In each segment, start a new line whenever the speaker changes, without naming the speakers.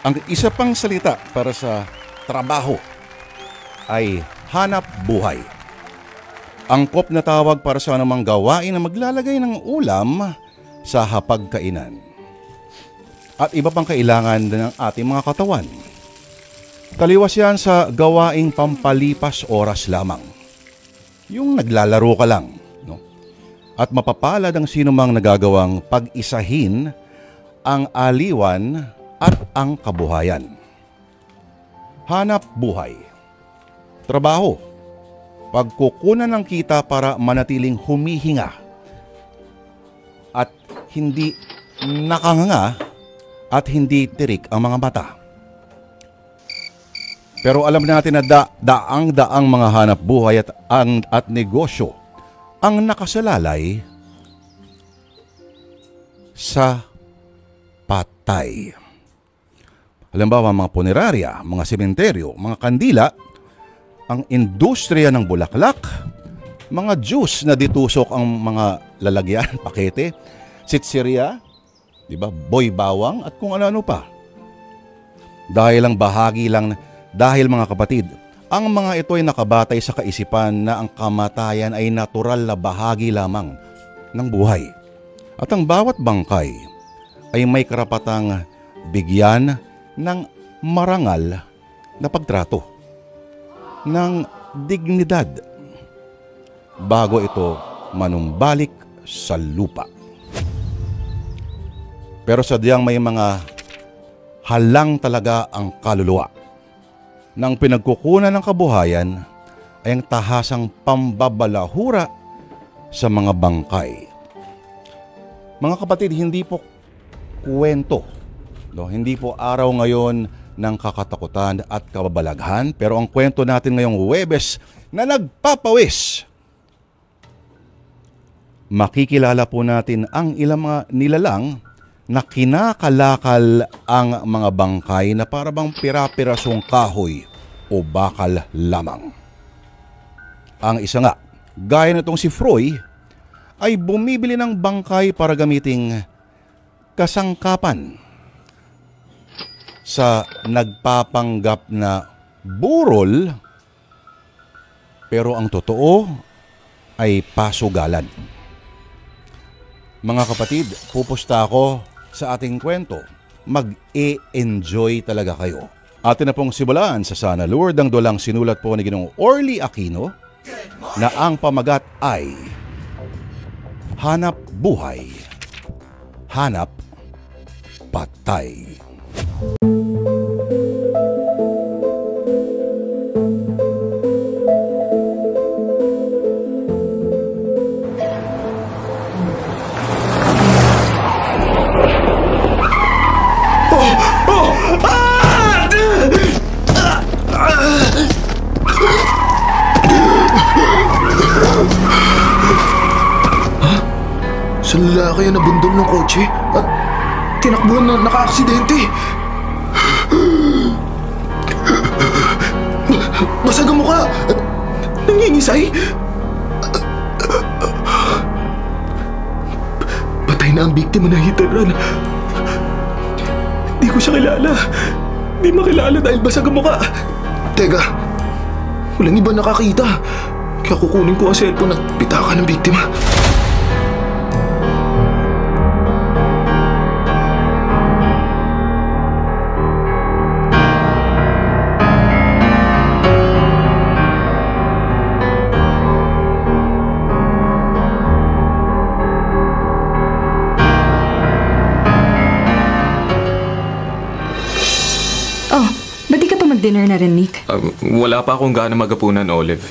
Ang isa pang salita para sa trabaho ay hanap buhay. Angkop na tawag para sa anumang gawain na maglalagay ng ulam sa hapagkainan. At iba pang kailangan ng ating mga katawan. Taliwas yan sa gawaing pampalipas oras lamang. Yung naglalaro ka lang. No? At mapapalad ang sinumang nagagawang pag-isahin ang aliwan at ang kabuhayan. Hanap buhay. Trabaho. Pagkukunan ng kita para manatiling humihinga at hindi nakanganga at hindi tirik ang mga mata. Pero alam natin na daang-daang mga hanap buhay at negosyo ang nakasalalay sa patay. Halimbawa, mga punerarya, mga sementeryo, mga kandila, ang industriya ng bulaklak, mga juice na ditusok ang mga lalagyan, pakete, sitsirya, di ba, boy bawang at kung ano-ano pa. Dahil mga kapatid, ang mga ito ay nakabatay sa kaisipan na ang kamatayan ay natural na bahagi lamang ng buhay. At ang bawat bangkay ay may karapatang bigyan ng marangal na pagtrato, ng dignidad, bago ito manumbalik sa lupa. Pero sadyang may mga halang talaga ang kaluluwa. Nang pinagkukunan ng kabuhayan ay ang tahasang pambabalahura sa mga bangkay. Mga kapatid, hindi po kwento. No? Hindi po araw ngayon ng kakatakutan at kababalaghan, pero ang kwento natin ngayong Huwebes na nagpapawis. Makikilala po natin ang ilang mga nilalang na kinakalakal ang mga bangkay na parabang pira-pirasong kahoy o bakal lamang. Ang isa nga, gaya nitong si Froy, ay bumibili ng bangkay para gamiting kasangkapan sa nagpapanggap na burol, pero ang totoo ay pasugalan. Mga kapatid, pupusta ako sa ating kwento. Mag-e-enjoy talaga kayo. Atin na pong simulan sa Sana Lord ang dulang sinulat po ni Ginoong Orly Aquino na ang pamagat ay Hanap Buhay, Hanap Patay.
Sa lalaki na nabundol ng kotse at tinakbuhan na naka-aksidente. Basag ang mukha at nangingisay. Patay na ang biktima ng hit and run. Di ko siya kilala. Di makilala dahil basag ang mukha. Teka, walang iba nakakita. Kaya kukunin ko ang cellphone at pitakan ng biktima.
Dinner na rin, Nick.
Wala pa akong gana magapunan, Olive.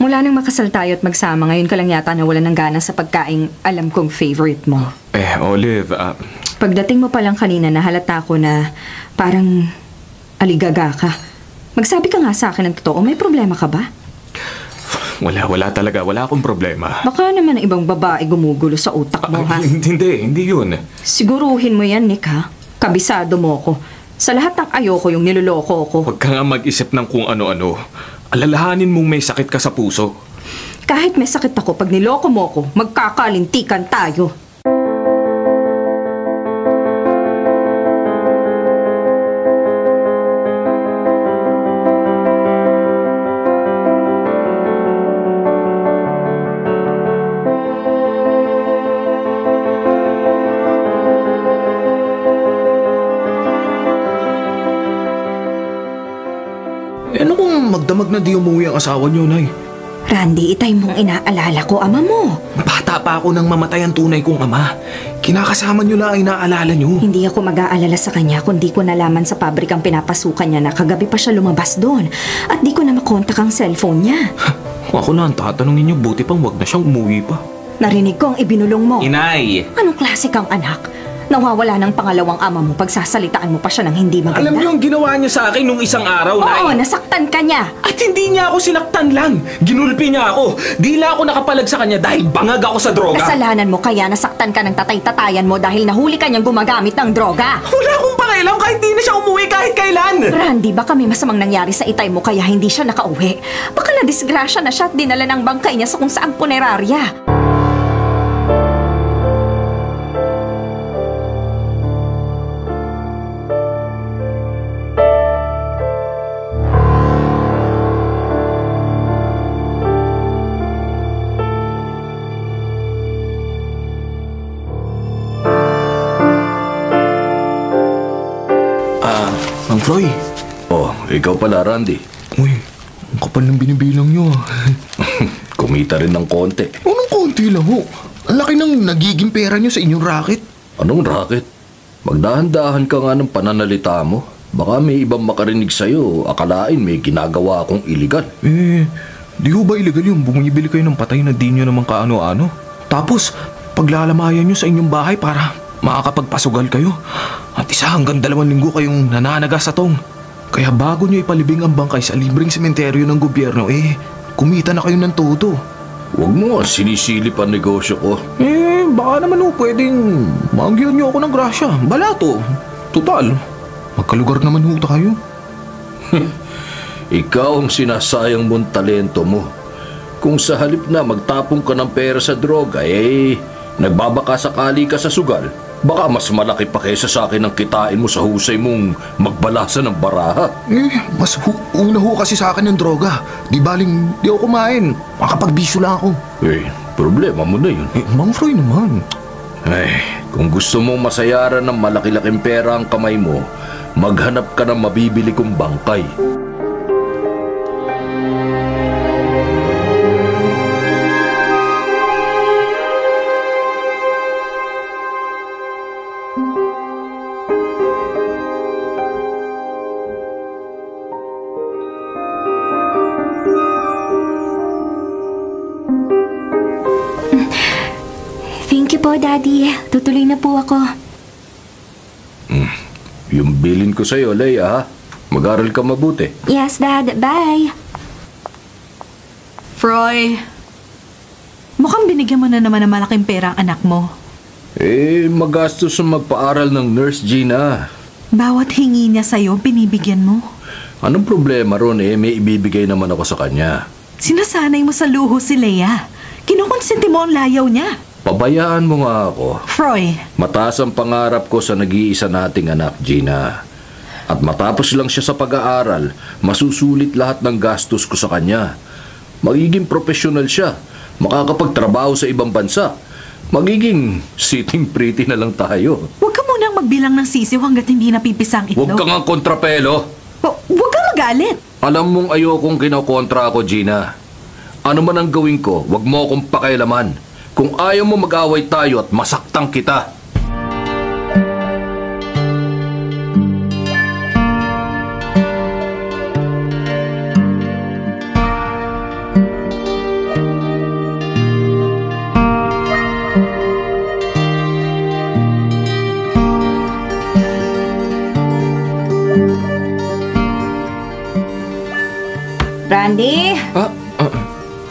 Mula nang makasal tayo at magsama, ngayon ka lang yata nawalan ng gana sa pagkaing alam kong favorite mo.
Olive,
Pagdating mo pa lang kanina, nahalata ko na parang aligaga ka. Magsabi ka nga sa akin ng totoo, may problema ka ba?
Wala talaga. Wala akong problema.
Baka naman ang ibang babae gumugulo sa utak mo, ha?
Hindi yun.
Siguruhin mo yan, Nick, ha? Kabisado mo ko. Sa lahat ng ayoko yung niloloko ko.
Huwag ka nga mag-isip ng kung ano-ano. Alalahanin mong may sakit ka sa puso.
Kahit may sakit ako, pag niloko mo ko, magkakalintikan tayo.
ano kung magdamag na di umuwi ang asawa niyo, Nay?
Randy, itay mong inaalala ko, ama mo.
Bata pa ako nang mamatay ang tunay kong ama. Kinakasama niyo lang ang inaalala niyo.
Hindi ako mag-aalala sa kanya kundi ko nalaman sa pabrikang pinapasukan niya na kagabi pa siya lumabas doon. At di ko na makontak ang cellphone niya.
Kung ako na ang tatanungin niyo, buti pang wag na siyang umuwi pa.
Narinig ko ang ibinulong mo.
Inay!
Anong klase kang anak? Nawawala ng pangalawang ama mo pagsasalitaan mo pa siya ng hindi maganda.
Alam niyo ang ginawa niya sa akin nung isang araw, Nay?
Oo, nasaktan ka niya.
At hindi niya ako sinaktan lang. Ginulpi niya ako. Di lang ako nakapalag sa kanya dahil bangag ako sa droga.
Kasalanan mo kaya nasaktan ka ng tatay-tatayan mo dahil nahuli ka niyang gumagamit ng droga.
Wala akong pakialam kahit di na siya umuwi kahit kailan.
Randy, baka may masamang nangyari sa itay mo kaya hindi siya nakauwi. Baka na-disgrasya na siya at dinala ng bangkay niya sa kung saang punerarya.
Mang Froy.
Oh, ikaw pala, Randy.
Uy, ang kapal ng binibilang niyo ah.
Kumita rin ng konti.
Anong konti lang ho? Ang laki ng nagiging pera niyo sa inyong racket.
Anong racket? Magdahan-dahan ka nga ng pananalita mo. Baka may ibang makarinig sa'yo. Akalain may ginagawa akong iligal.
Di ho ba illegal yung bumibili kayo ng patay na di nyo naman kaano-ano? Tapos, paglalamayan nyo sa inyong bahay para makakapagpasugal kayo. At isa hanggang 2 linggo kayong nananaga sa tong. Kaya bago nyo ipalibing ang bangkay sa libreng sementeryo ng gobyerno, kumita na kayo ng todo.
Huwag mo nga sinisilip ang negosyo ko.
Baka naman ho pwedeng maanggihan nyo ako ng grasya. Balato. Total, magkalugar naman ho tayo.
Ikaw ang sinasayang mong talento mo. Kung sa halip na magtapong ka ng pera sa droga, nagbabaka sakali ka sa sugal. Baka mas malaki pa kaysa sa akin ang kitain mo sa husay mong magbalasa ng baraha.
Mas una ho kasi sa akin ng droga. Di baling di ako kumain. Makapagbisyo lang ako.
Problema mo na yun.
Mang Froy naman.
Kung gusto mong masayaran ng malaki-laking pera ang kamay mo, maghanap ka ng mabibili kong bangkay.
Thank you po, Daddy. Tutuloy na po ako.
Yung bilin ko sa'yo, Leia, ha? Mag-aral ka mabuti.
Yes, Dad. Bye.
Froy, mukhang binigyan mo na naman ng malaking pera ang anak mo.
Magastos ang magpaaral ng nurse, Gina.
Bawat hingi niya sa'yo, binibigyan mo.
Anong problema ron may ibibigay naman ako sa kanya.
Sinasanay mo sa luho si Leia. Kinukonsente mo ang layaw niya.
Pabayaan mo nga ako.
Froy,
Mataas ang pangarap ko sa nag-iisa nating anak, Gina. At matapos lang siya sa pag-aaral, masusulit lahat ng gastos ko sa kanya. Magiging profesional siya, makakapagtrabaho sa ibang bansa. Magiging sitting pretty na lang tayo.
huwag ka munang magbilang ng sisiw hanggat hindi napipisa ang itlog.
Huwag kang ang kontrapelo.
Huwag kang magalit.
Alam mong ayokong kinokontra ako, Gina. Ano man ang gawin ko, huwag mo akong pakialaman. Kung ayaw mo mag-away tayo at masaktan kita.
Randy,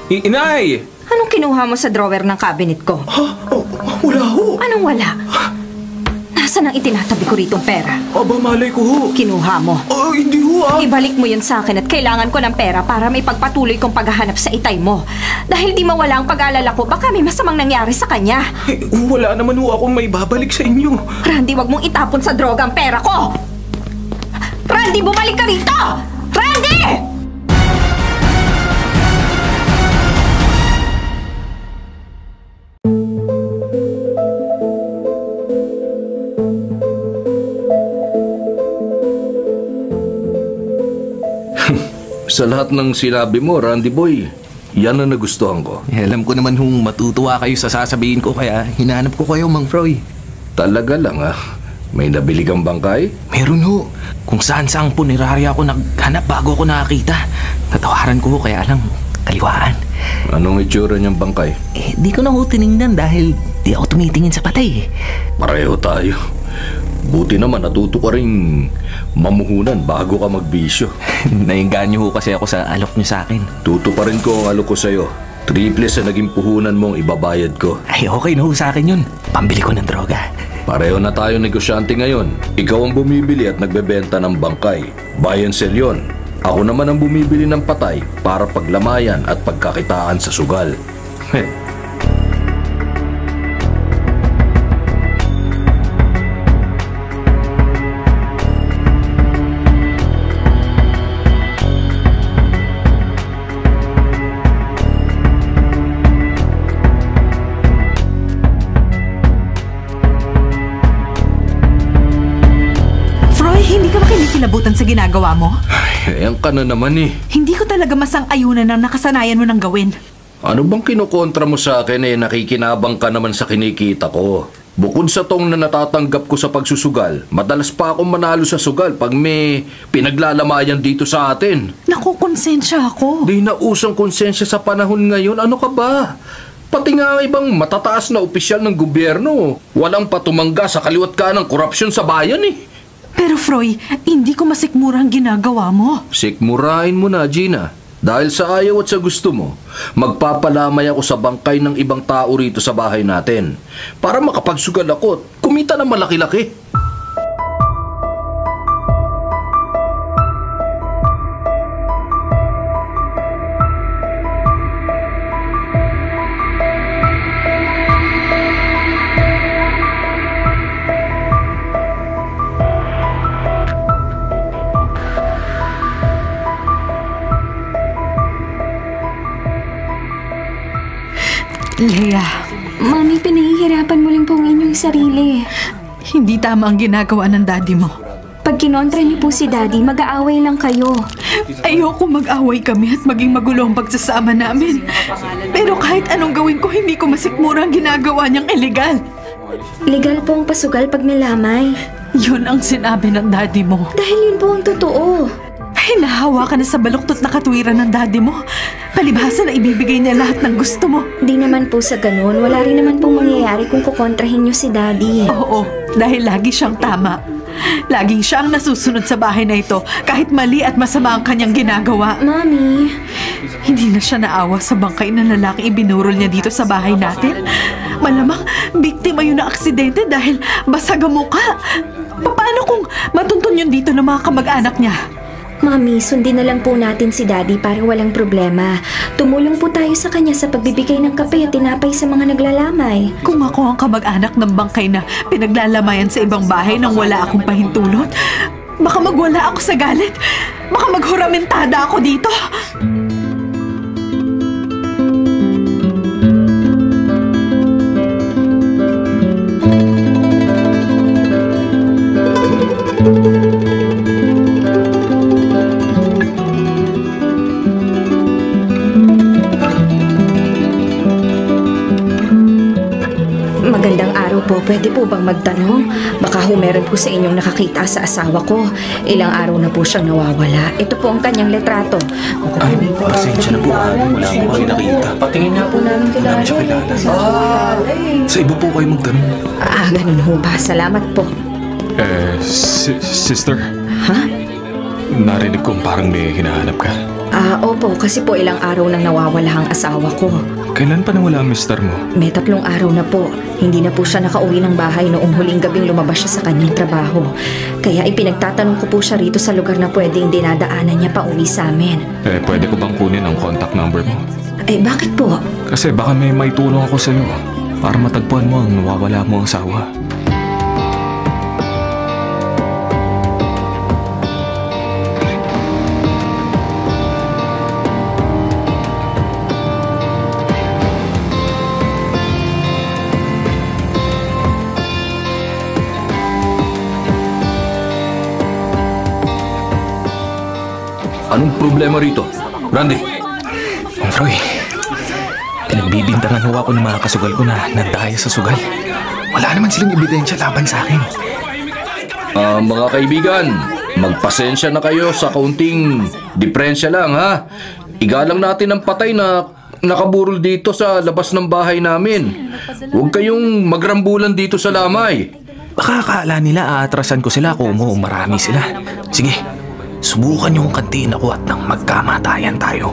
Inay!
anong kinuha mo sa drawer ng cabinet ko?
Wala ho.
Anong wala? Nasaan ang itinatabi ko ritong pera?
Aba, malay ko ho.
Kinuha mo.
Hindi ho
Ibalik mo yun sa akin at kailangan ko ng pera para may pagpatuloy kong paghahanap sa itay mo. Dahil di mawala ang pag-aalala ko, baka may masamang nangyari sa kanya.
Wala naman ho akong may babalik sa inyo.
Randy, wag mong itapon sa droga ang pera ko! Randy, bumalik ka rito! Randy!
Sa lahat ng sinabi mo, Randy Boy, yan ang nagustuhan ko.
Alam ko naman matutuwa kayo sa sasabihin ko kaya hinanap ko kayo, Mang Froy.
Talaga lang May nabili kang bangkay?
Meron ho. Kung saan-saang punerarya ako naghanap bago ako nakakita. Natawaran ko kaya lang kaliwaan.
Anong itsura niyang bangkay?
Di ko na ho tinignan dahil di ako tumitingin sa patay.
Pareho tayo. Buti naman natuto ka rin mamuhunan bago ka magbisyo.
Nainganyo ho kasi ako sa alok niyo sa akin.
Tuto pa rin ko ang alok ko sa'yo. Triple sa naging puhunan mong ibabayad ko.
Ay, okay na ho sa akin yun. Pambili ko ng droga.
Pareho na tayo negosyante ngayon. Ikaw ang bumibili at nagbebenta ng bangkay. Buy and sell yun. Ako naman ang bumibili ng patay para paglamayan at pagkakitaan sa sugal.
Hindi ka ba kinikilabutan sa ginagawa mo?
Ay, ayan ka na naman
Hindi ko talaga masang-ayunan ng nakasanayan mo nang gawin.
Ano bang kinukontra mo sa akin nakikinabang ka naman sa kinikita ko? Bukod sa tong na natatanggap ko sa pagsusugal, madalas pa akong manalo sa sugal pag may pinaglalamayan dito sa atin.
Nakukonsensya ako.
Di na usang konsensya sa panahon ngayon. Ano ka ba? Pati nga ibang matataas na opisyal ng gobyerno, walang patumangga sa kaliwat ka ng korupsyon sa bayan
Pero Froy, hindi ko masikmura ang ginagawa mo.
Sikmurahin mo na, Gina. Dahil sa ayaw at sa gusto mo, magpapalamay ako sa bangkay ng ibang tao rito sa bahay natin para makapagsugal ako at kumita ng malaki-laki.
Leia,
Mami, pinahihirapan mo lang po ang inyong sarili.
hindi tama ang ginagawa ng daddy mo.
Pag kinontra niyo po si Daddy, mag-aaway lang kayo.
Ayoko mag-away kami at maging magulo ang pagsasama namin. Pero kahit anong gawin ko, hindi ko masikmura ang ginagawa niyang illegal.
Legal po ang pasugal pag nilamay.
Yun ang sinabi ng daddy mo.
Dahil yun po ang totoo.
Ay, nahawa ka na sa baluktot na katwiran ng daddy mo. Palibhasa na ibibigay niya lahat ng gusto mo.
Di naman po sa ganun. Wala rin naman pong mangyayari kung kukontrahin niyo si Daddy.
Oo, dahil lagi siyang tama. Laging siya ang nasusunod sa bahay na ito kahit mali at masama ang kanyang ginagawa.
Mami,
Hindi na siya naawa sa bangkay na lalaking ibinurol niya dito sa bahay natin. Malamang biktima yun ng aksidente dahil basag ang mukha. Paano kung matuntun yun dito ng mga kamag-anak niya?
Mami, sundin na lang po natin si Daddy para walang problema. Tumulong po tayo sa kanya sa pagbibigay ng kape at tinapay sa mga naglalamay.
Kung ako ang kamag-anak ng bangkay na pinaglalamayan sa ibang bahay nang wala akong pahintulot, baka magwala ako sa galit. Baka maghuramentada ako dito.
Magandang araw po. Pwede po bang magtanong? Baka ho meron po sa inyong nakakita sa asawa ko. Ilang araw na po siyang nawawala. Ito po ang kanyang letrato.
Ay, pasensya na po. Wala akong kayo nakita.
Patingin na po namin
Wala siya kilala. Sa iba po kayo magtanong.
Ganun ho ba? Salamat po.
Sister?
Ha?
Narinig kong parang may hinahanap ka.
Opo. Kasi po ilang araw nang nawawala ang asawa ko.
Kailan pa nawala ang mister mo?
May 3 araw na po. Hindi na po siya nakauwi ng bahay noong huling gabing lumabas siya sa kanyang trabaho. Kaya ipinagtatanong ko po siya rito sa lugar na pwedeng dinadaanan niya pa uwi sa amin.
Pwede ko bang kunin ang contact number mo?
Bakit po?
Kasi baka may tulong ako sa'yo para matagpuan mo ang nawawala mo asawa.
Anong problema rito? Randy?
Mang Froy, pinagbibintangan ho ako ng mga kasugal ko na nandaya sa sugal. Wala naman silang ebidensya laban sa akin.
Mga kaibigan, magpasensya na kayo sa kaunting diferensya lang, ha? Igalang natin ang patay na nakaburol dito sa labas ng bahay namin. Huwag kayong magrambulan dito sa lamay.
Baka akala nila aatrasan ko sila kung marami sila. Sige, subukan yung kantiin ako at nang magkamatayan tayo.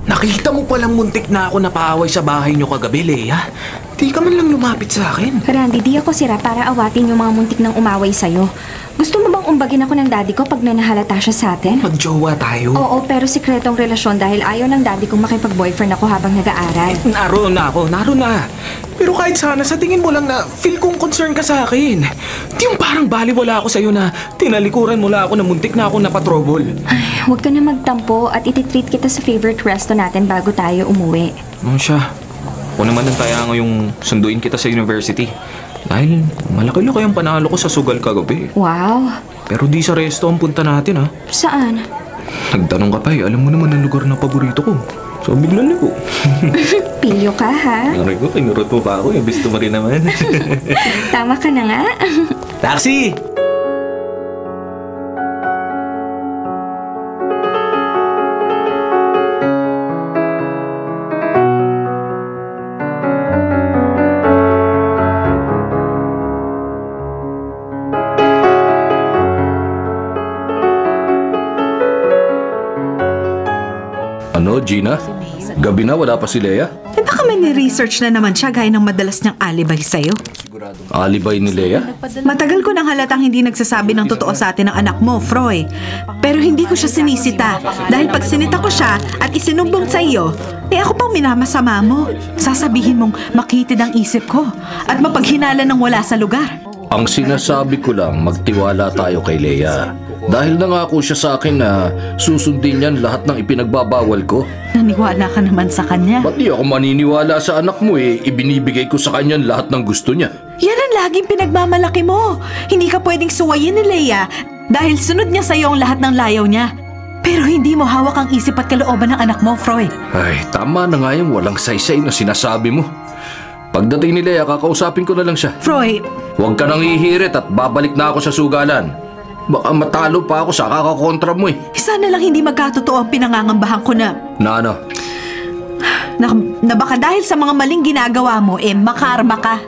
Nakita mo palang muntik na ako napaaway sa bahay niyo kagabi, Leia. Di ka man lang lumapit sa akin.
Randy, di ako sira para awatin yung mga muntik nang umaway sa'yo. Gusto mo bang umbagin ako ng daddy ko pag may nahalata siya sa atin?
Magjowa tayo.
Oo, pero sikretong relasyon dahil ayaw ng daddy kong makipag-boyfriend ako habang nag-aaral.
Naroon na. Pero kahit sana sa tingin mo lang na feel kong concern ka sa akin. Di yung parang baliwala ako sa'yo na tinalikuran mo lang ako na muntik na ako napatrobol.
Ay, huwag ka na magtampo at ititreat kita sa favorite resto natin bago tayo umuwi.
Ano siya? Ako naman ang kaya ngayong sunduin kita sa university. Dahil malaki-laki ang panalo ko sa sugal kagabi.
Wow.
Pero di sa resto ang punta natin, ha?
Saan?
Nagtanong ka pa eh. Alam mo naman ang lugar na paborito ko. So biglang ko.
Pilyo ka, ha?
Aray ko, kinurot mo pa ako. Gusto mo rin naman.
Tama ka na nga.
Taxi!
Ano, Gina? Gabi na, wala pa si Leia?
Eh baka may ni-research na naman siya gaya ng madalas niyang alibay sa'yo.
Alibay ni Leia?
Matagal ko nang halatang hindi nagsasabi ng totoo sa atin ng anak mo, Froy. Pero hindi ko siya sinisita. Dahil pag sinita ko siya at isinumbong sa iyo, eh ako pang minamasama mo. Sasabihin mong makitid ang isip ko at mapaghinala ng wala sa lugar.
Ang sinasabi ko lang, magtiwala tayo kay Leia. Dahil nangako siya sa akin na susundin niyan lahat ng ipinagbabawal ko.
Naniwala ka naman sa kanya.
Ba't di ako maniniwala sa anak mo eh? Ibinibigay ko sa kanya lahat ng gusto niya.
Yan ang laging pinagmamalaki mo. Hindi ka pwedeng suwayin ni Leia dahil sunod niya sa iyo ang lahat ng layaw niya. Pero hindi mo hawak ang isip at kalooban ng anak mo, Froy.
Ay, tama na nga yung walang saysay na sinasabi mo. Pagdating ni Leia, kakausapin ko na lang siya.
Froy,
Huwag ka nang hihirit at babalik na ako sa sugalan. Baka matalo pa ako sa kakakontra mo eh.
sana lang hindi magkatotoo ang pinangangambahan ko na
Na ano?
na baka dahil sa mga maling ginagawa mo, eh makarma ka.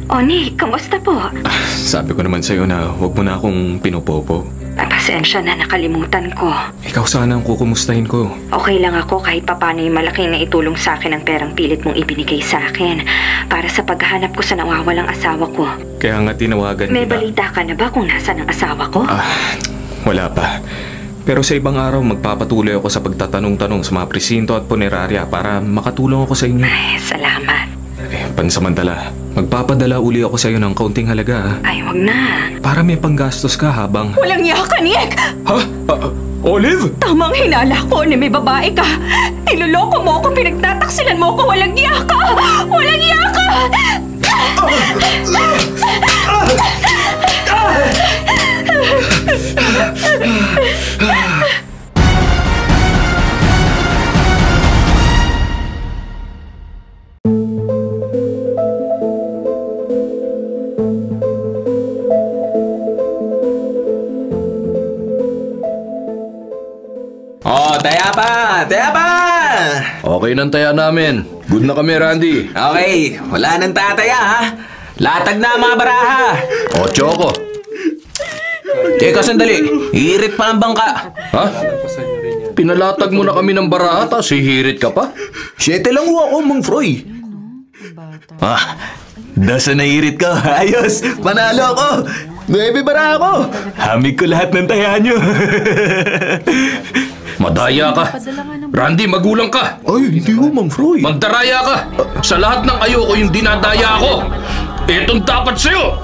Oni, kamusta po?
Sabi ko naman sa'yo na huwag mo na akong pinopopo.
Pasensya na, nakalimutan ko.
Ikaw sana ang kukumustahin ko.
Okay lang ako kahit papano yung malaking na itulong sa akin ang perang pilit mong ibinigay sa akin para sa paghahanap ko sa nawawalang asawa ko.
Kaya nga tinawagan
May
kita.
balita ka na ba kung nasaan ang asawa ko?
Wala pa. Pero sa ibang araw magpapatuloy ako sa pagtatanong-tanong sa mga presinto at punerarya para makatulong ako sa inyo.
Ay, salamat.
Pansamantala, magpapadala uli ako sa iyo ng kaunting halaga.
Ay, wag na.
Para may panggastos ka habang...
Walang iya ka, Nick!
Ha? Olive?
Tamang hinala ko na may babae ka. Niloloko mo ako, pinagtataksilan mo ako, walang iya ka! Walang iya ka!
Taya pa! Taya pa!
Okay nang taya namin. Good na kami, Randy.
Okay, wala nang tataya ha. Latag na mga baraha.
O, Choco.
Teka sandali, iirit pa ng bangka.
Ha? Pinalatag mo na kami ng barata, sihirit ka pa?
7 lang ho ako, Mang Froy. Dasa nairit ka. Ayos, panalo ako. 9 bara ako. Hamig ko lahat ng taya nyo.
Madaya ka. Randy, magulang ka.
Ay, hindi ho, Mang Froy.
Magdaraya ka. Sa lahat ng ayoko yung dinadaya ako. Itong dapat sa'yo.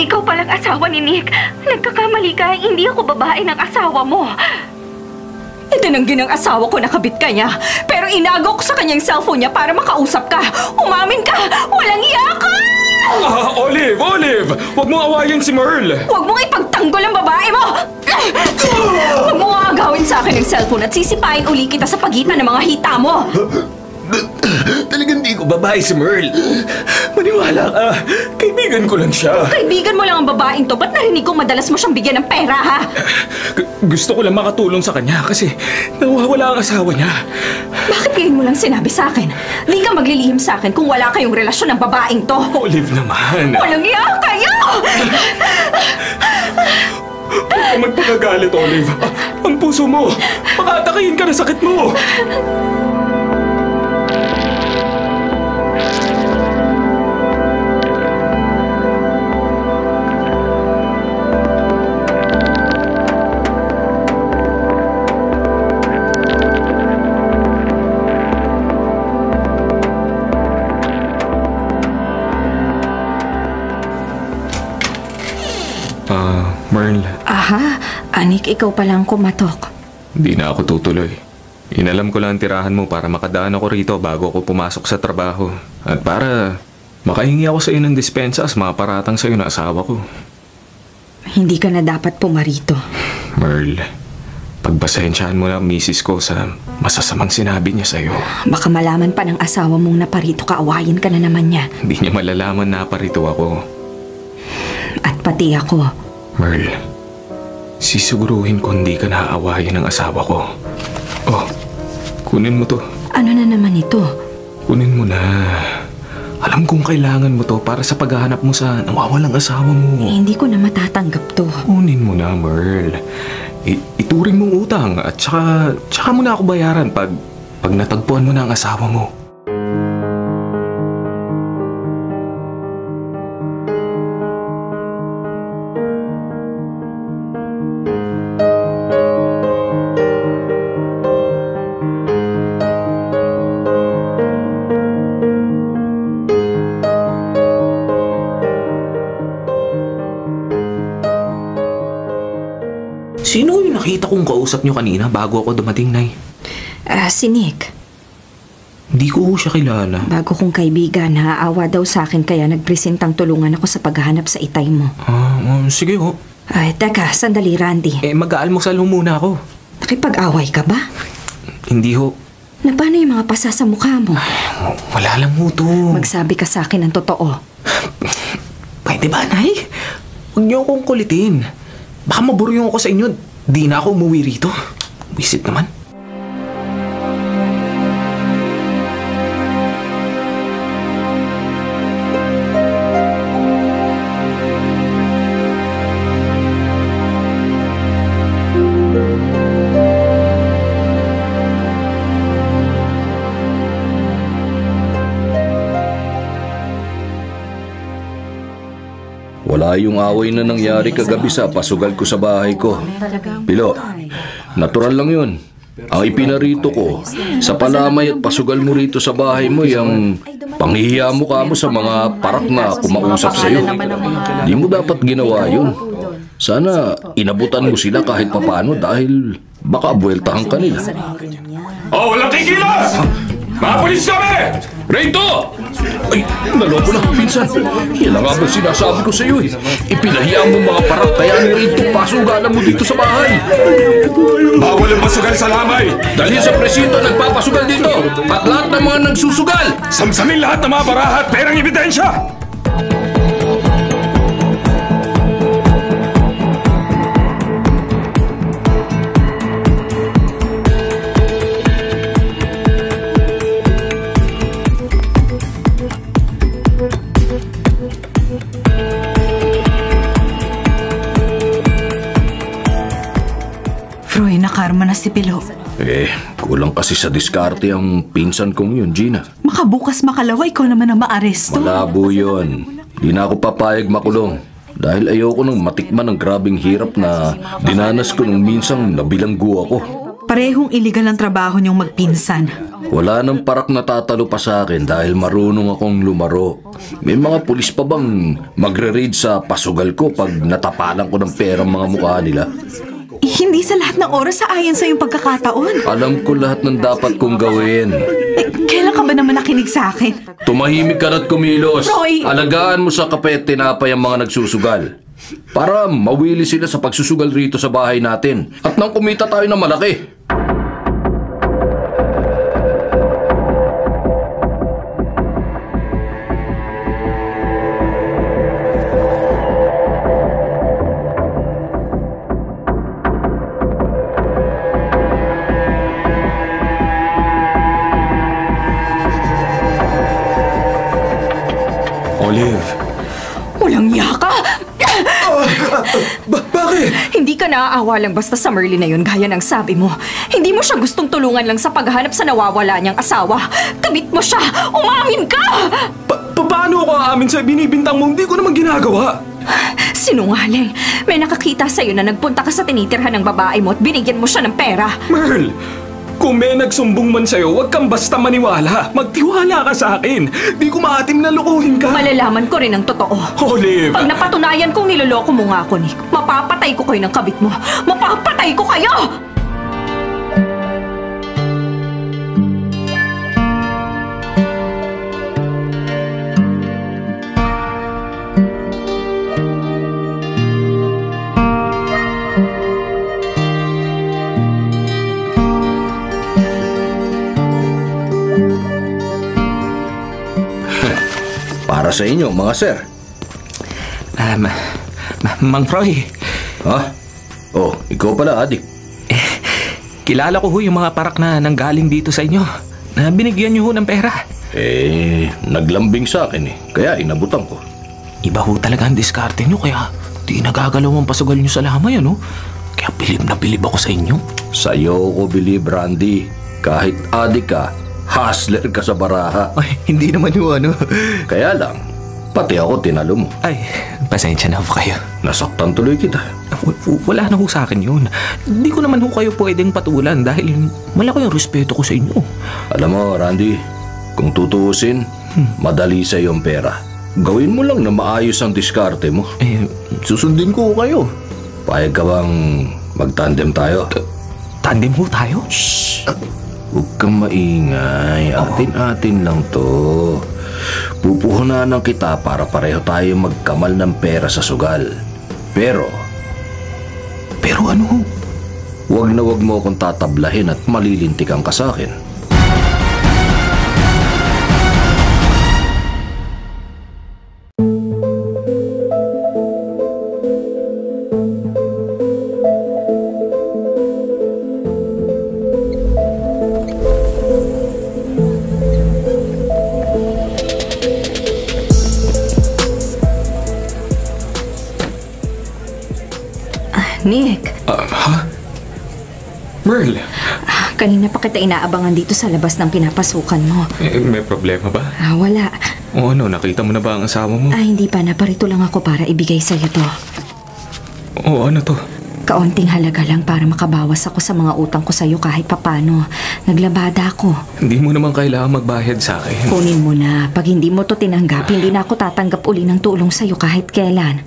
Ikaw palang asawa ni Nick. Nagkakamali ka, hindi ako babae ng asawa mo. Itinanggi ng asawa ko na kabit ka niya. Pero inago ko sa kanyang cellphone niya para makausap ka. Umamin ka! Walang iya ka!
Olive! Huwag mong awayin si Merle!
Huwag mong ipagtanggol ang babae mo! Huwag mong agawin sa akin ng cellphone at sisipain uli kita sa pagitan ng mga hita mo!
Talagang di ko babae si Merle. Maniwala ka. Kaibigan ko lang siya.
Kaibigan mo lang ang babaeng to. Ba't narinig kong madalas mo siyang bigyan ng pera, ha?
Gusto ko lang makatulong sa kanya kasi nawawala ang asawa niya.
Bakit ngayon mo lang sinabi sa akin? Di ka maglilihim sa akin kung wala kayong relasyon ng babaeng to.
Olive naman.
Walang iya kayo!
Huwag ka magpakagalit, Olive. Ang puso mo. Makatakayin ka na sakit mo.
Merle.
Aha, Anik, ikaw palang kumatok.
Hindi na ako tutuloy. Inalam ko lang ang tirahan mo para makadaan ako rito bago ako pumasok sa trabaho. At para makahingi ako sa iyo ng dispensa as maparatang sa iyo na asawa ko.
Hindi ka na dapat pumarito.
Merle, pagpasensyahan mo na ang misis ko sa masasamang sinabi niya sa iyo.
Baka malaman pa ng asawa mong naparito ka, awayin ka na naman niya.
Hindi niya malalaman na parito ako.
At pati ako.
Merle, sisiguruhin ko hindi ka naaawayan ng asawa ko. Oh, kunin mo to.
Ano na naman ito?
Kunin mo na. Alam kong kailangan mo to para sa paghahanap mo sa nawawalang asawa mo.
Hindi ko na matatanggap to.
Kunin mo na, Merle. Ituring mong utang at tsaka mo na ako bayaran pag natagpuan mo na ang asawa mo. Sino yung nakita kong kausap niyo kanina bago ako dumating, Nay?
Si Nick.
Hindi ko siya kilala.
Bago kong kaibigan, naaawa daw sa akin kaya nagpresentang tulungan ako sa paghahanap sa itay mo.
Sige ho.
Ay, teka, sandali, Randy.
Mag-aalmusal ho muna ako.
Nakipag-away ka ba?
Hindi ho.
Na paano yung mga pasa sa mukha mo?
Wala lang ho to.
Magsabi ka sa akin ng totoo.
Pwede ba, Nay? Huwag niyo akong kulitin. Baka maburyong ako sa inyo. Di na ako umuwi rito. Wisit naman.
Wala yung away na nangyari kagabi sa pasugal ko sa bahay ko. Pilo, natural lang yun. Ang ipinarito ko, sa palamay at pasugal mo rito sa bahay mo, yung panghihiya mo ka mo sa mga parak na kumausap sa'yo. Di mo dapat ginawa yun. Sana inabutan mo sila kahit papano dahil baka abueltahan ka nila.
Walang tigilan! Mga pulis kami!
Rito! Ay, naloko na, pinsan. Yan ang nga ba sinasabi ko sa iyo eh. Ipinahiya mo mga parak kaya ni Rito pasugalan mo dito sa bahay.
Bawal ang pasugal sa lamay!
Dahil sa presinto nagpapasugal dito at lahat ng mga nagsusugal.
Samsamin lahat ng mga baraha at perang ebidensya!
Froy, nakarma na si Pilo.
Kulang kasi sa diskarte ang pinsan kong yun, Gina.
Makabukas makalawa, ikaw naman ang maaresto.
Malabo yun. Di na ako papayag makulong. Dahil ayoko nang matikman ang grabing hirap na dinanas ko nung minsang nabilanggo ako.
Parehong iligal ang trabaho niyong magpinsan.
Wala nang parak na tatalo pa sa akin dahil marunong akong lumaro. May mga pulis pa bang magre-raid sa pasugal ko pag natapalan ko ng perang mga mukha nila?
Hindi sa lahat ng oras sa ayon sa iyong pagkakataon.
Alam ko lahat ng dapat kong gawin.
Kailan ka ba naman nakinig sa akin?
Tumahimik ka na't kumilos.
Roy!
Alagaan mo sa kape at tinapay ang mga nagsusugal. Para mawili sila sa pagsusugal rito sa bahay natin. At nang kumita tayo ng malaki.
Olive.
Walang yaka!
Bakit?
Hindi ka naaawa lang basta sa Merly na yun gaya ng sabi mo. Hindi mo siya gustong tulungan lang sa paghahanap sa nawawala niyang asawa. Kabit mo siya! Umamin ka!
Paano ako aamin sa binibintang mo? Hindi ko naman ginagawa.
Sinungaling. May nakakita sa'yo na nagpunta ka sa tinitirhan ng babae mo at binigyan mo siya ng pera.
Merl, kung may nagsumbong man sa'yo, huwag kang basta maniwala. Magtiwala ka sa akin. Di ko maatim na lokohin ka.
Malalaman ko rin ang totoo.
Olive!
Pag napatunayan kong niloloko mo nga ako, Nick, mapapatay ko kayo ng kabit mo. Mapapatay ko kayo!
Para sa inyo, mga sir.
Mang Froy,
Ha? Oh, ikaw pala, adik.
kilala ko ho yung mga parak na nanggaling dito sa inyo. Na binigyan niyo ho ng pera.
Naglambing sa akin eh. Kaya inabutan ko.
Iba ho talaga ang diskarte niyo kaya di nagagalaw ang pasugal niyo sa lamay, ano? Kaya bilib na bilib ako sa inyo.
Sa'yo ko believe, Randy. Kahit adik ka, hustler ka sa baraha.
Ay, hindi naman ho, ano?
Kaya lang, pati ako tinalo mo.
Ay, pasensya na ho kayo.
Nasaktan tuloy kita.
Wala na ho sa akin yun. Hindi ko naman ho kayo pwedeng patulan dahil malaki yung respeto ko sa inyo.
Alam mo, Randy, kung tutuusin, madali sa iyong pera. Gawin mo lang na maayos ang diskarte mo.
Susundin ko kayo.
Payag ka bang mag-tandem tayo?
Tandem ho tayo?
Huwag kang maingay. Atin-atin lang to. Pupuhunanan kita para pareho tayo magkamal ng pera sa sugal. Pero
ano ho?
wag na wag mo akong tatablahin at malilintikan ka sa akin.
Nick,
Ha? Merl,
kanina pa kita inaabangan dito sa labas ng pinapasukan mo.
may problema ba?
Wala.
O ano, nakita mo na ba ang asawa mo?
Hindi pa. Naparito lang ako para ibigay sa'yo to.
O ano to?
Kaunting halaga lang para makabawas ako sa mga utang ko sa'yo kahit papano. Naglabada ako.
Hindi mo naman kailangan magbayad sa akin.
Kunin mo na. Pag hindi mo to tinanggap, hindi na ako tatanggap uli ng tulong sa'yo kahit kailan.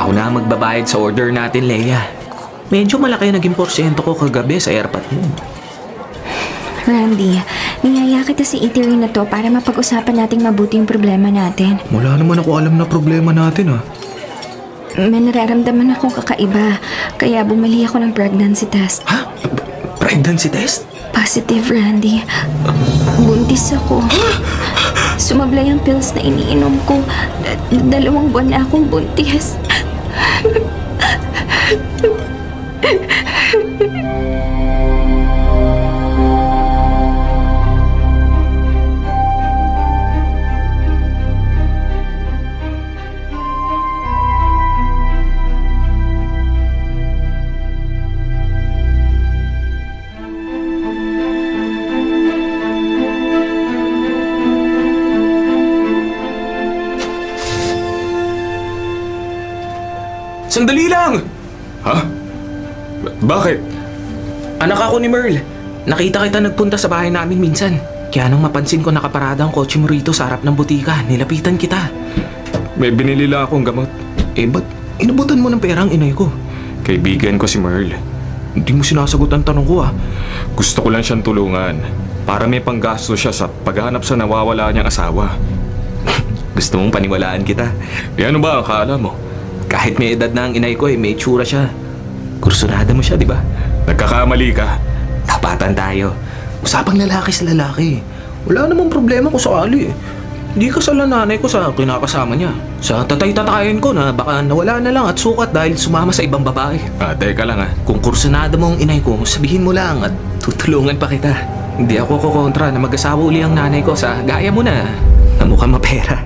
Ako na ang magbabayad sa order natin, Leia. Medyo malaki naging porsyento ko kagabi sa airpot mo.
Randy, niyaya kita sa eatery na to para mapag-usapan nating mabuti yung problema natin.
Wala naman ako alam na problema natin, ha?
May nararamdaman akong kakaiba, kaya bumili ako ng pregnancy test.
Ha? Pregnancy test?
Positive, Randy. Buntis ako. Sumablay ang pills na iniinom ko. 2 buwan na akong buntis.
Sandali lang!
Ha? Bakit?
Anak ako ni Merle. Nakita kita nagpunta sa bahay namin minsan. Kaya nang mapansin ko nakaparada ang kotse mo rito sa harap ng butika, nilapitan kita.
May binili lang akong gamot.
Ba't inabutan mo ng pera ang inay ko?
Kaibigan ko si Merle.
Hindi mo sinasagot ang tanong ko,
Gusto ko lang siyang tulungan para may panggasto siya sa paghahanap sa nawawala niyang asawa.
Gusto mong paniwalaan kita?
Ano ba ang akala mo?
Kahit may edad na ang inay ko, may itsura siya. Kursunada mo siya, di ba?
Nagkakamali ka.
Tapatan tayo. Usapang lalaki sa lalaki. Wala namang problema kung sakali. Hindi ka sa nanay ko sa kinakasama niya. Sa tatay-tatayin ko na baka nawala na lang at sukat dahil sumama sa ibang babae.
Teka lang
Kung kursunada mo ang inay ko, sabihin mo lang at tutulungan pa kita. Hindi ako kukontra na mag-asawa uli ang nanay ko sa gaya mo na mukhang mapera.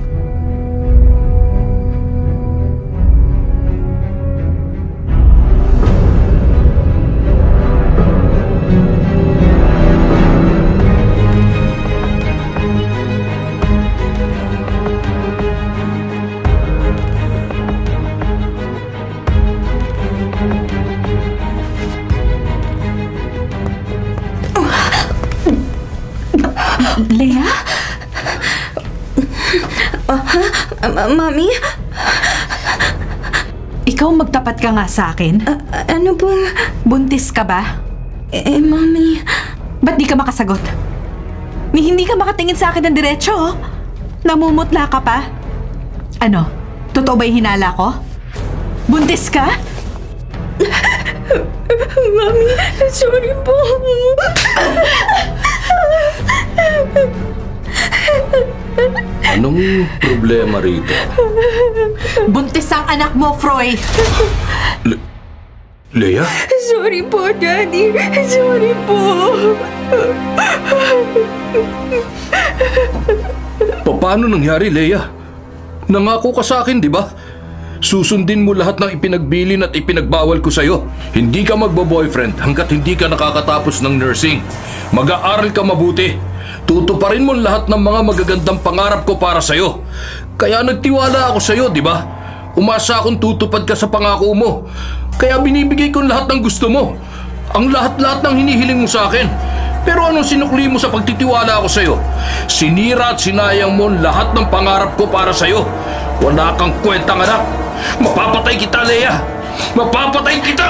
Leia?
Mami?
Ikaw magtapat ka nga sa akin?
Ano pong...
Buntis ka ba?
Mami...
Ba't di ka makasagot? Ni hindi ka makatingin sa akin ng diretsyo, oh. Namumutla ka pa? Ano? Totoo ba yung hinala ko? Buntis ka?
Mami, sorry po.
Anong problema rito?
Buntis ang anak mo, Froy!
Leia?
Sorry po, Daddy. Sorry po.
Paano nangyari, Leia? Nangako ka sa akin, di ba? Susundin mo lahat ng ipinagbilin at ipinagbawal ko sa'yo. Hindi ka magbo-boyfriend hanggat hindi ka nakakatapos ng nursing. Mag-aaral ka mabuti. Tutuparin mo lahat ng mga magagandang pangarap ko para sa'yo. Kaya nagtiwala ako sa'yo, di ba? Umasa akong tutupad ka sa pangako mo. Kaya binibigay ko lahat ng gusto mo. Ang lahat-lahat ng hinihiling mo sa akin. Pero anong sinukli mo sa pagtitiwala ko sa'yo? Sinira at sinayang mo lahat ng pangarap ko para sa'yo. Wala kang kwentang anak. Mapapatay kita, Leia! Mapapatay kita!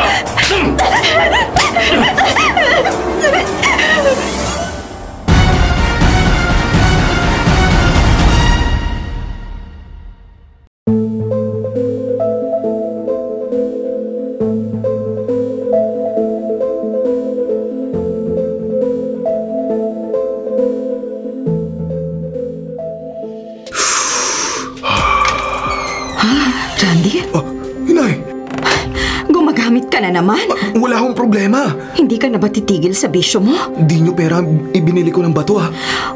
Randy?
Inay!
Gumagamit ka na naman.
Wala akong problema.
Hindi ka na ba titigil sa bisyo mo?
Di nyo pera ibinili ko ng bato,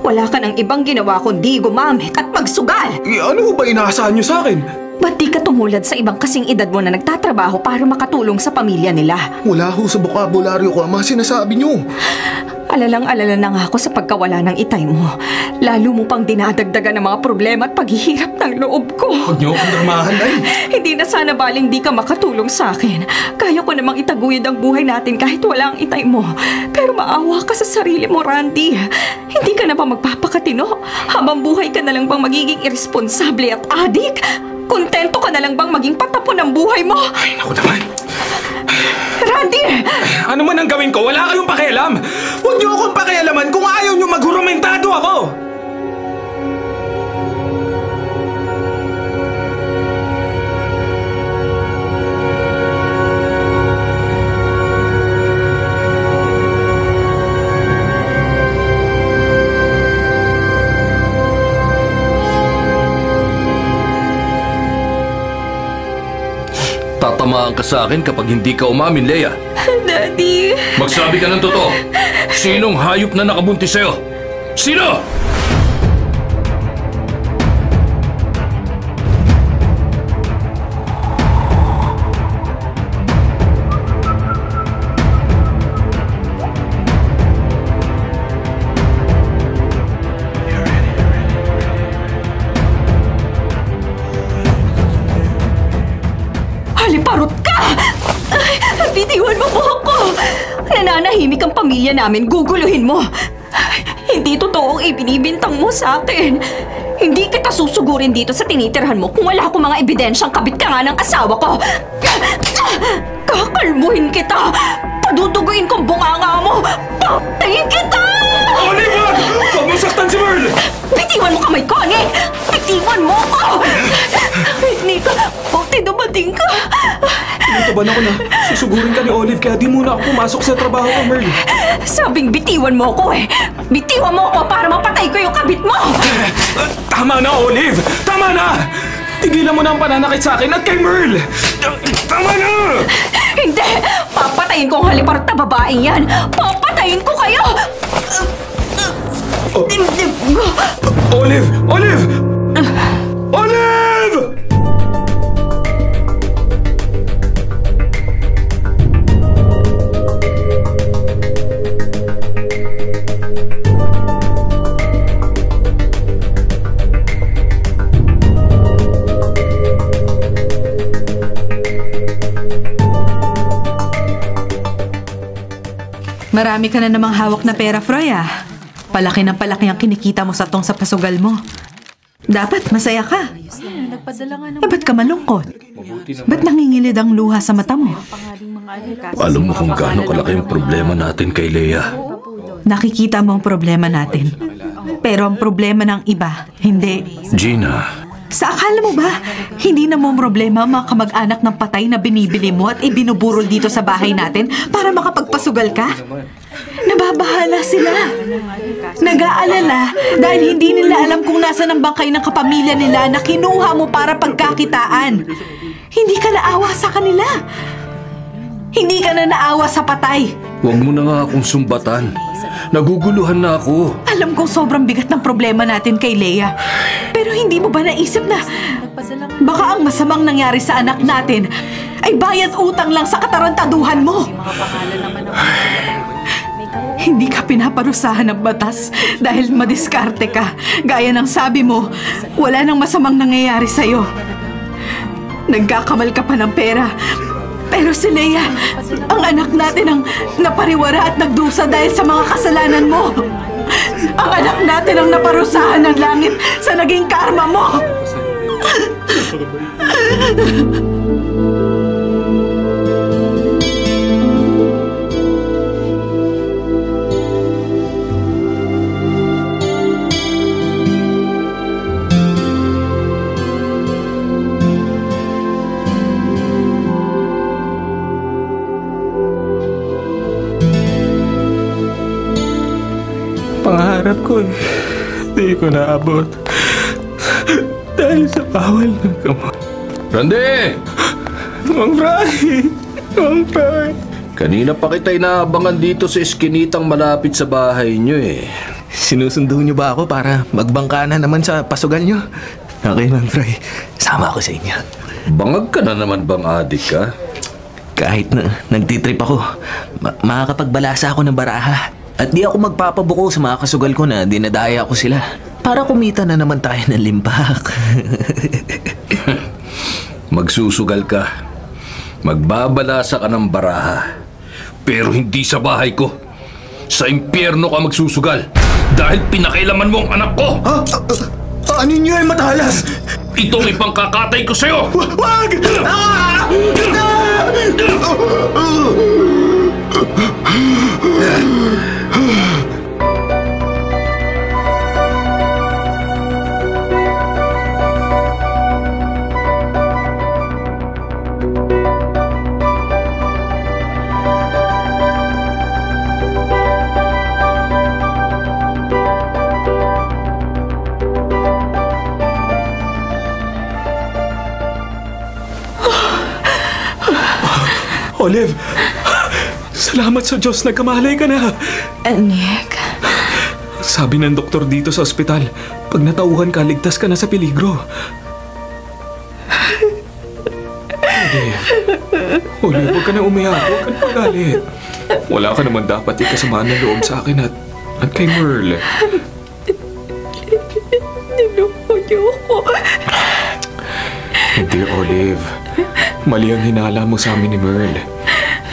Wala ka ng ibang ginawa kundi gumamit at magsugal.
Ano ba inaasahan nyo sa akin?
Ba't di ka tumulad sa ibang kasing edad mo na nagtatrabaho para makatulong sa pamilya nila?
Wala ho sa bokabularyo ko ang mga sinasabi nyo.
Alalang-alala na nga ako sa pagkawala ng itay mo. Lalo mo pang dinadagdagan ng mga problema at paghihirap ng loob ko.
Huwag niyo akong dramahan, Nay.
Hindi na sana baling di ka makatulong sa akin. Kaya ko namang itaguyod ang buhay natin kahit wala ang itay mo. Pero maawa ka sa sarili mo, Randy. Hindi ka na ba magpapakatino? Habang buhay ka na lang bang magiging irresponsable at adik? Kontento ka na lang bang maging patapon ng buhay mo?
Ay, naku naman.
Randy!
Ano man ang gawin ko, wala kayong pakialam. Huwag niyo akong pakialaman kung ayaw niyo maghurumentado ako.
Tatamaan ka sa akin kapag hindi ka umamin, Leia.
Daddy!
Magsabi ka ng totoo. Sinong hayop na nakabuntis sa'yo? Sino?
Haliparot ka! Bitiwan mo po ako! Nananahimik ang pamilya namin, guguluhin mo! Hindi totoo ang ibinibintang mo sa akin. Hindi kita susugurin dito sa tinitirhan mo kung wala akong mga ebidensyang kabit ka nga ng asawa ko! Kakalmuhin kita! Paduduguin kong bunganga mo! Patayin kita!
Oliver! Huwag mo saktan si Merle!
Bitiwan mo kamay ko, Nick! Bitiwan mo ko! Nick, buti dumating ka!
Pinataban ako na. Susugurin ka ni Olive kaya di muna ako pumasok sa trabaho ko, Merle.
Sabing bitiwan mo ko eh! Bitiwan mo ko para mapatay ko yung kabit mo!
Tama na, Olive! Tama na! Tigilan mo na ang pananakit sa akin at kay Merle! Tama na!
Hindi! Papatayin ko ang haliparot na babaeng yan! Papatayin ko kayo!
Olive! Olive! Olive!
Marami ka na namang hawak na pera, Froy, ah. Palaki ng palaki ang kinikita mo sa pasugal mo. Dapat masaya ka. Ba't ka malungkot? Ba't nangingilid ang luha sa mata mo?
Alam mo kung gaano kalaki ang problema natin kay Leia.
Nakikita mo ang problema natin. Pero ang problema ng iba, hindi.
Gina,
Sa akala mo ba, hindi na mo problema ang mga kamag-anak ng patay na binibili mo at ibinuburol dito sa bahay natin para makapagpasugal ka? Nababahala sila. Nag-aalala dahil hindi nila alam kung nasaan ang bangkay ng kapamilya nila na kinuha mo para pagkakitaan. Hindi ka naawa sa kanila. Hindi ka na naawa sa patay.
huwag mo na nga akong sumbatan. Naguguluhan na ako.
Alam kong sobrang bigat ng problema natin kay Leia. Pero hindi mo ba naisip na baka ang masamang nangyari sa anak natin ay bayad utang lang sa katarantaduhan mo? Hindi ka pinaparusahan ng batas dahil madiskarte ka. Gaya ng sabi mo, wala nang masamang nangyayari sa'yo. Nagkakamal ka pa ng pera. Pero si Leia, ang anak natin ang napariwara at nagdusa dahil sa mga kasalanan mo. Ang anak natin ang naparusahan ng langit sa naging karma mo.
Pangarap ko di ko naabot. Dahil sa bawal ng gamot.
Randy!
Mang Fry! Mang Fry!
Kanina pa kita inaabangan dito sa eskinitang malapit sa bahay niyo eh.
Sinusundo niyo ba ako para magbangka na naman sa pasugal niyo? Okay, Mang Fry. Sama ako sa inyo.
Bangag ka na naman bang adik ka?
Kahit na nagtitrip ako, makakapagbalasa ako ng baraha. At di ako magpapabuko sa mga kasugal ko na dinadaya ko sila. Para kumita na naman tayo ng limpak.
Magsusugal ka. Magbabalasa ka ng baraha. Pero hindi sa bahay ko. Sa impyerno ka magsusugal. Dahil pinakailaman mo ang anak ko!
Ano niyo ay matalas?
Itong ipangkakatay ko sa'yo!
Wag! Olive, salamat sa Diyos, nagkamalay ka na.
Nick,
Sabi ng doktor dito sa ospital, pag natauhan ka, ligtas ka na sa peligro. Olive, huwag ka na umiyak, huwag ka na magalit. Wala ka naman dapat ikasamaan ng loob sa akin at kay Merle.
niloko niyo ako.
Hindi, Olive. Mali ang hinala mo sa amin ni Merle.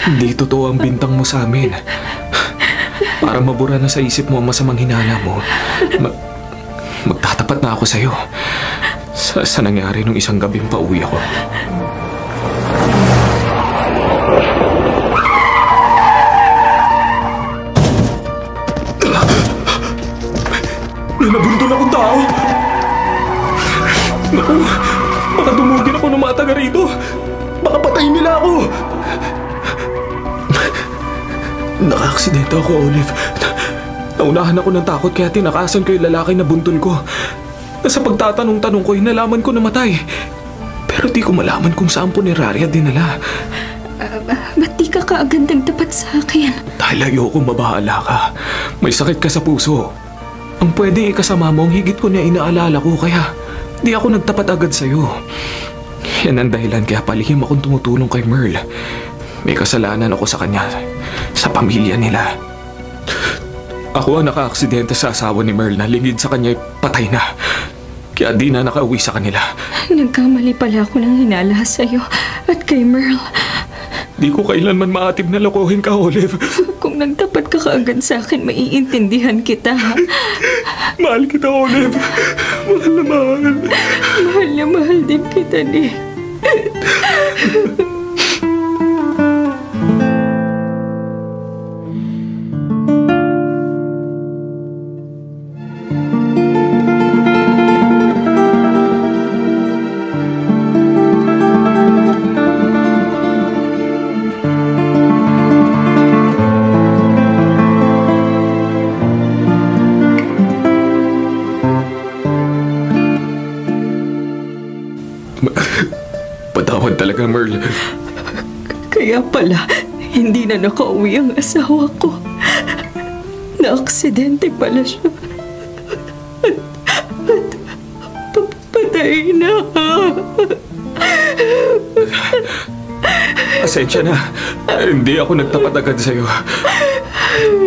Hindi totoo ang bintang mo sa amin. Para mabura na sa isip mo ang masamang hinala mo, magtatapat na ako sa'yo. Sa nangyari nung isang gabing pauwi ako. May nabundol akong tao. Naku, baka dumugin ako ng mga taga rito. Baka patayin nila ako. Naka-aksidente ako, Olive. Naunahan ako ng takot kaya tinakasan ko yung lalaki na buntol ko. Sa pagtatanong-tanong ko, hinalaman ko namatay. Pero di ko malaman kung saan punerarya dinala.
Ba't di ka kaagad nagtapat sa akin?
Dahil ayoko mabahala ka. May sakit ka sa puso. Ang pwedeng ikasama mo, ang higit ko na inaalala ko, kaya di ako nagtapat agad sa'yo. Yan ang dahilan kaya palihim akong tumutulong kay Merle. May kasalanan ako sa kanya, sa pamilya nila. Ako ang naka-aksidente sa asawa ni Merle na lingid sa kanya patay na. Kaya di na nakauwi sa kanila.
Nagkamali pala ako ng hinala sa'yo at kay Merle.
Di ko kailanman maatib na lokohin ka, Olive.
Kung nagtapat ka kaagad sa akin, maiintindihan kita.
Mahal kita, Olive. Mahal na mahal.
Mahal na mahal din kita, Nick.
Patawad talaga, Merle.
Kaya pala, hindi na nakauwi ang asawa ko. Na-aksidente pala siya. At patay na.
Pasensya na. Hindi ako nagtapat agad sa'yo.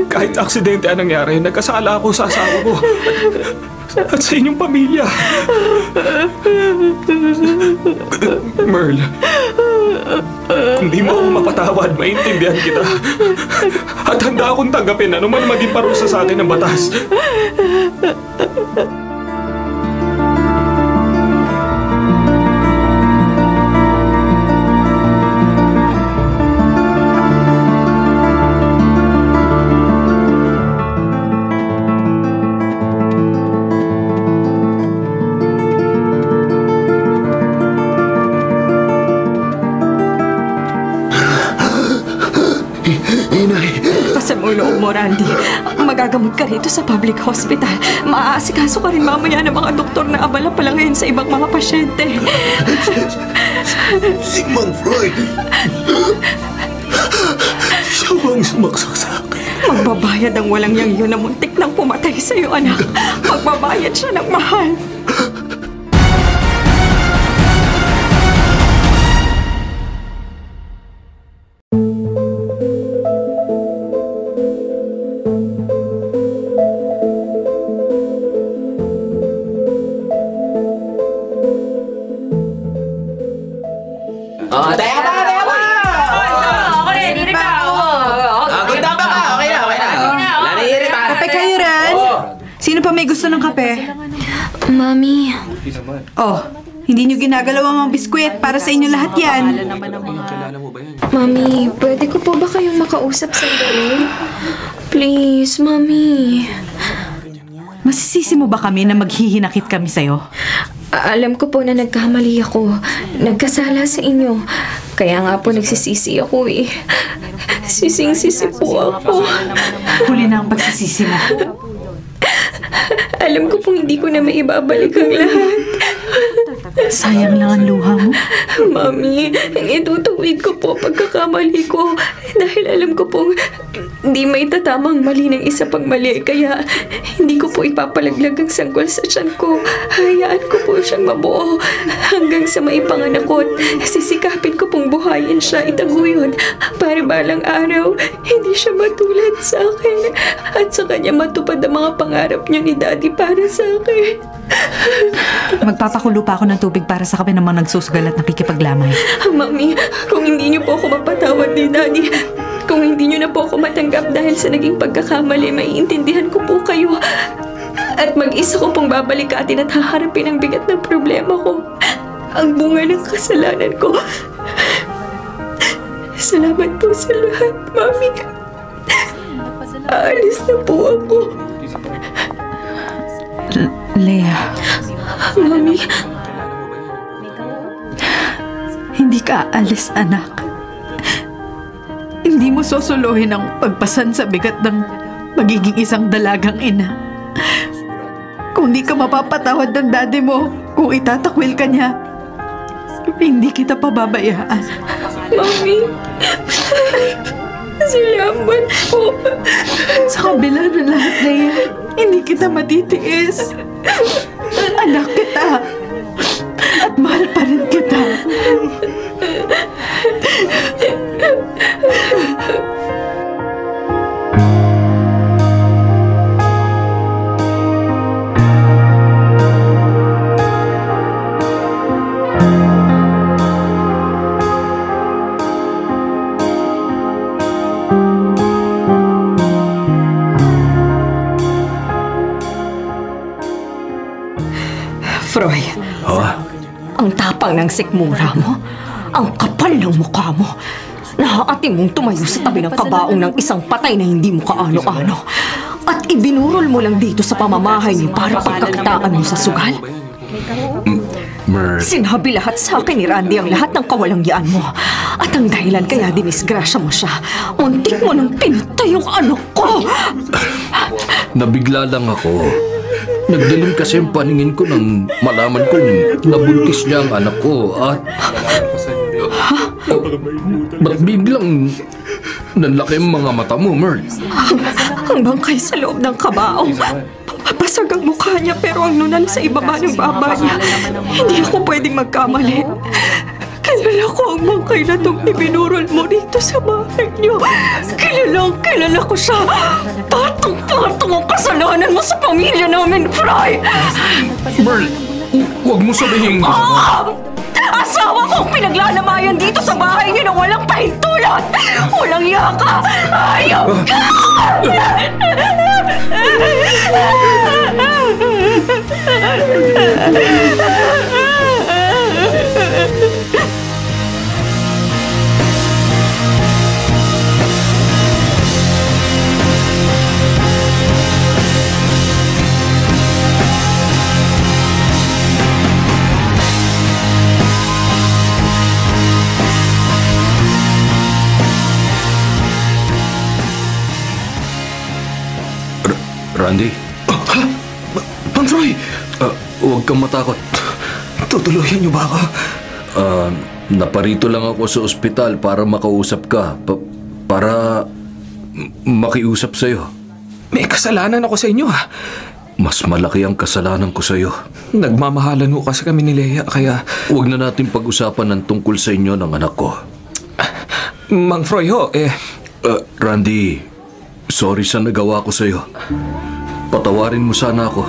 Kahit aksidente ang nangyari, nagkasala ako sa asawa ko. At sa inyong pamilya. Merle, kung di mo ako mapatawad, maintindihan kita. At handa akong tanggapin anuman maging parusa sa akin ng batas.
Pasan mo loob mo, Randy. Magagamot ka rito sa public hospital. Maaasikaso ka rin mamaya ng mga doktor na abala pala ngayon sa ibang mga pasyente.
Sigmund Freud!
Siya ang sumaksak sa akin.
Magbabayad ang walang yang yun na muntik nang pumatay sa'yo, anak. Magbabayad siya ng mahal.
Sino pa may gusto ng kape?
Mami,
Oh, Hindi nyo ginagalaw ang mga biskwit para sa inyo lahat yan.
Kilala mo ba yan?
Mami, pwede ko po ba kayong makausap sandali? Please, Mami.
Masisisi mo ba kami na maghihinakit kami sa'yo?
Alam ko po na nagkamali ako. Nagkasala sa inyo. Kaya nga po nagsisisi ako eh. Sising-sisi po ako.
Huli na ang pagsisisi mo.
Alam ko pong hindi ko na maibabalik ang lahat.
Sayang lang ang luha mo.
Mami, itutuwid ko po pagkakamali ko. Dahil alam ko pong hindi may tatamang mali ng isa pang mali. Kaya hindi ko po ipapalaglag ang sanggol sa tiyan ko. Hayaan ko po siyang mabuo hanggang sa maipanganak ko. Sisikapin ko pong buhayin siya itaguyod para balang araw hindi siya matulad sa akin at sa kanya matupad ang mga pangarap niya ni Daddy para sa akin.
Magpapakulo pa ako ng tubig para sa kami namang nagsusugal at nakikipaglamay.
Mami, kung hindi niyo po ako mapatawad ni Daddy, kung hindi niyo na po ako matanggap dahil sa naging pagkakamali, maiintindihan ko po kayo. At mag-isa ko pong babalikatin at haharapin ang bigat ng problema ko. Ang bunga ng kasalanan ko. Salamat po sa lahat, Mami. Aalis na po ako.
Lea.
Mami.
Hindi ka aalis, anak. Hindi mo susuluhin ang pagpasan sa bigat ng magiging isang dalagang ina. Kung di ka mapapatawad ng daddy mo, kung itatakwil ka niya, hindi kita pababayaan.
Mami. Salamat po.
Sa kabila ng lahat na yan, hindi kita matitiis. Anak kita. At mahal pa rin kita.
Froy, ang tapang ng sikmura mo, ang kapal ng mukha mo. Naaati mong tumayo sa tabi ng kabaong ng isang patay na hindi mo kaano-ano. At ibinurol mo lang dito sa pamamahay niyo para pagkakitaan mo sa sugal. Sinabi lahat sa akin ni Randy ang lahat ng kawalangyaan mo. At ang dahilan kaya dinisgrasya mo siya, muntik mo nang pinatay yung anak ko.
Nabigla lang ako. Nagdilim kasi ang paningin ko nang malaman kong nabuntis niya ang anak ko at... Ba't biglang nanlaki ang mga mata mo, Merl?
Ang bangkay sa loob ng kabao. Papasag ang mukha niya pero ang nunal sa ibaba ng baba niya. Hindi ako pwedeng magkamali. Kilala ko ang bangkay na itong ibinurol mo dito sa bahay niyo. Kilala ko siya. Patong-patong ang kasalanan mo sa pamilya namin, Fry.
Merl, huwag mo sabihin...
Asawa kong pinaglalamayan dito sa bahay niyo na walang pahintulot! Walang yaka! Ayaw ka!
Randy?
Mang Froy!
Huwag kang matakot.
Tutuluyan niyo ba ako?
Naparito lang ako sa ospital para makausap ka. Para makiusap sa'yo.
May kasalanan ako sa inyo, ha?
Mas malaki ang kasalanan ko sa'yo.
Nagmamahalan ho kasi kami ni Lea, kaya...
Huwag na natin pag-usapan ng tungkol sa inyo ng anak ko.
Mang Froy ho,
Randy, sorry sa nagawa ko sa'yo. Patawarin mo sana ako.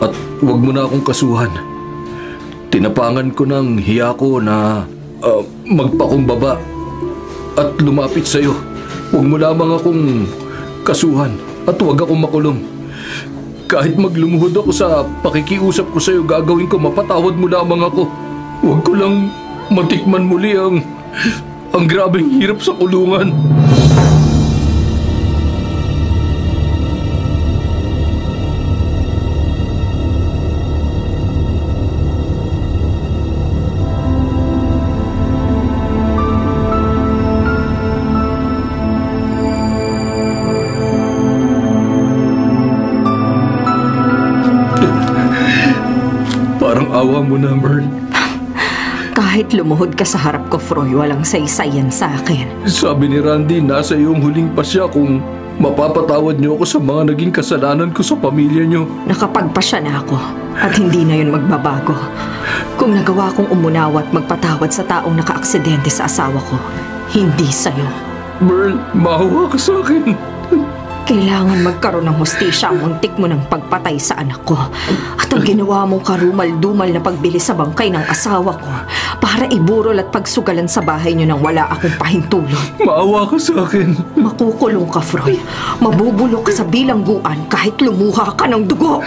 At huwag mo na akong kasuhan. Tinapangan ko ng hiya ko na magpakumbaba at lumapit sa'yo. Huwag mo lamang akong kasuhan at huwag akong makulong. Kahit maglumuhod ako sa pakikiusap ko sa'yo, gagawin ko, mapatawad mo lamang ako. Huwag ko lang matikman muli ang grabeng hirap sa kulungan. Parang awa mo na, Merl.
Kahit lumuhod ka sa harap ko, Froy, walang saysay yan sa akin.
Sabi ni Randy, nasa iyong huling pasya kung mapapatawad niyo ako sa mga naging kasalanan ko sa pamilya niyo.
Nakapagpasya na ako at hindi na yun magbabago. Kung nagawa kong umunawa at magpatawad sa taong nakaaksidente sa asawa ko, hindi sa'yo.
Merl, maawa ka sa akin.
Kailangan magkaroon ng hustisya ang muntik mo ng pagpatay sa anak ko. At ang ginawa mong karumal-dumal na pagbili sa bangkay ng asawa ko para iburol at pagsugalan sa bahay niyo nang wala akong pahintulot.
Maawa ka sa akin.
Makukulong ka, Froy. Mabubulok ka sa bilangguan kahit lumuha ka ng dugo.